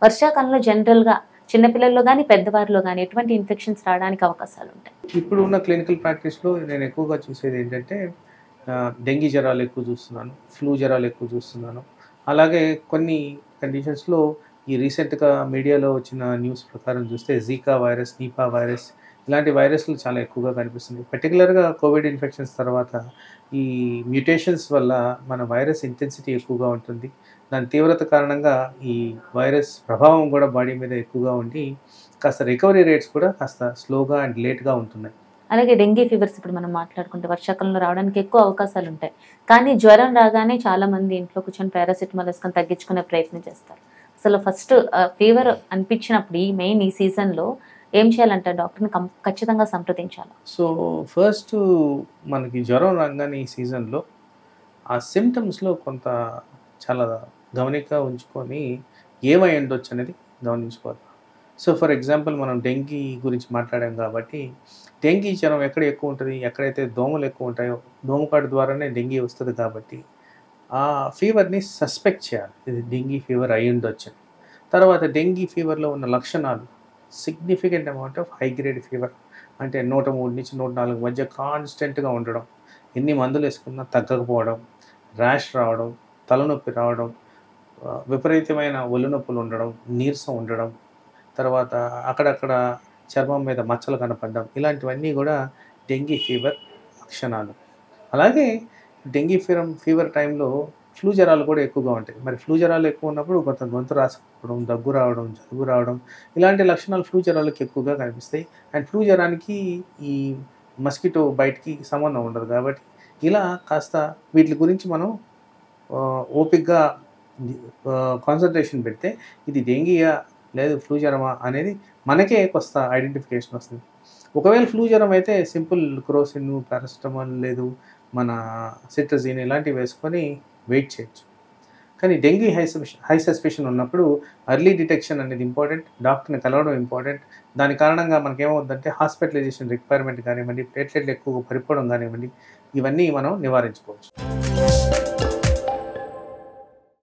వర్షాకాలంలో జనరల్‌గా చిన్న పిల్లల్లో గాని, పెద్దవారిలో గాని ఎటువంటి ఇన్ఫెక్షన్స్ రావడానికి అవకాశాలుంటాయి? ఇప్పుడు ఉన్న క్లినికల్ ప్రాక్టీస్‌లో నేను ఎక్కువగా చూసేదేంటంటే డెంగీ జ్వరాలు ఎక్కువ చూస్తున్నాను. ఫ్లూ జ్వరాలు ఎక్కువ చూస్తున్నాను. అలాగే కొన్ని కండిషన్స్‌లో ఈ రీసెంట్‌గా మీడియాలో వచ్చిన న్యూస్ ప్రకారం చూస్తే జీకా వైరస్, నిపా వైరస్ ఇలాంటి వైరస్‌లు చాలా ఎక్కువగా కనిపిస్తున్నాయి. పర్టిక్యులర్‌గా కోవిడ్ ఇన్ఫెక్షన్స్ తర్వాత ఈ మ్యుటేషన్స్ వల్ల మన వైరస్ ఇంటెన్సిటీ ఎక్కువగా ఉంటుంది. దాని తీవ్రత కారణంగా ఈ వైరస్ ప్రభావం కూడా బాడీ మీద ఎక్కువగా ఉండి కాస్త రికవరీ రేట్స్ కూడా కాస్త స్లోగా అండ్ లేట్‌గా ఉంటున్నాయి. అలాగే డెంగీ ఫీవర్స్ ఇప్పుడు మనం మాట్లాడుకుంటే వర్షాకాలంలో రావడానికి ఎక్కువ అవకాశాలుంటాయి. కానీ జ్వరం రాగానే చాలామంది ఇంట్లో కూర్చొని పారాసిటమాల్ ఏసుకొని తగ్గించుకునే ప్రయత్నం చేస్తారు. అసలు ఫస్ట్ ఫీవర్ అనిపించినప్పుడు ఈ సీజన్‌లో ఏం చేయాలంటారు? డాక్టర్‌ని ఖచ్చితంగా సంప్రదించాలా? సో, ఫస్టు మనకి జ్వరం రాంగానే ఈ సీజన్‌లో ఆ సింప్టమ్స్‌లో కొంత చాలా గమనిక ఉంచుకొని ఏమై ఉండొచ్చనేది గమనించుకోవాలి. సో, ఫర్ ఎగ్జాంపుల్ మనం డెంగీ గురించి మాట్లాడాం కాబట్టి, డెంగీ జ్వరం ఎక్కడ ఎక్కువుంటది? ఎక్కడైతే దోమలు ఎక్కువుంటాయో, దోమకాటు ద్వారానే డెంగీ వస్తది కాబట్టి, ఆ ఫీవర్‌ని సస్పెక్ట్ చేయాలి. ఇది డెంగీ ఫీవర్ అయ్యుండొచ్చని. తర్వాత డెంగీ ఫీవర్‌లో ఉన్న లక్షణాలు significant amount of high grade fever. అంటే 103-104 మధ్య కాన్స్టెంట్‌గా ఉండడం. ఎన్ని మందులేసుకున్నా తగ్గకపోవడం, ర్యాష్ రావడం, తలనొప్పి రావడం, విపరీతమైన ఒళ్ళు నొప్పులుండడం, నీరసం ఉండడం, తర్వాత అక్కడక్కడ చర్మం మీద మచ్చలు కనపడడం. ఇలాంటివన్నీ గూడా డెంగీ ఫీవర్ లక్షణాలు. అలాగే డెంగీ ఫీవర్ టైంలో ఫ్లూ జ్వరాలు కూడా ఎక్కువగా ఉంటాయి. మరి ఫ్లూ జ్వరాలు ఎక్కువున్నప్పుడు కొంత గొంతు రాసుకుపోవడం, దగ్గు రావడం, జలుబు రావడం ఇలాంటి లక్షణాలు ఫ్లూ జ్వరాలకి ఎక్కువగా కనిపిస్తాయి. అండ్ ఫ్లూ జ్వరానికి ఈ మస్కిటో బైట్‌కి సంబంధం ఉండదు కాబట్టి, ఇలా కాస్త వీట్లి గురించి మనం ఓపికగా కాన్సంట్రేషన్ పెడితే ఇది డెంగీయా? లేదు ఫ్లూ జ్వరమా? అనేది మనకే కొంత ఐడెంటిఫికేషన్ వస్తుంది. ఒకవేళ ఫ్లూ జ్వరం అయితే సింపుల్ క్రోసిన్, పారాసిటమాల్ లేదు మన సిట్రజిన్ ఇలాంటివి వేసుకొని వెయిట్ చేయొచ్చు. కానీ డెంగీ హై సస్పెషన్ ఉన్నప్పుడు ఎర్లీ డిటెక్షన్ అనేది ఇంపార్టెంట్. డాక్టర్‌ని కలవడం ఇంపార్టెంట్. దాని కారణంగా మనకేమవుద్దంటే హాస్పిటలైజేషన్ రిక్వైర్మెంట్ కానివ్వండి, ప్లేట్లెట్లు ఎక్కువగా పడిపోవడం కానివ్వండి, ఇవన్నీ మనం నివారించుకోవచ్చు.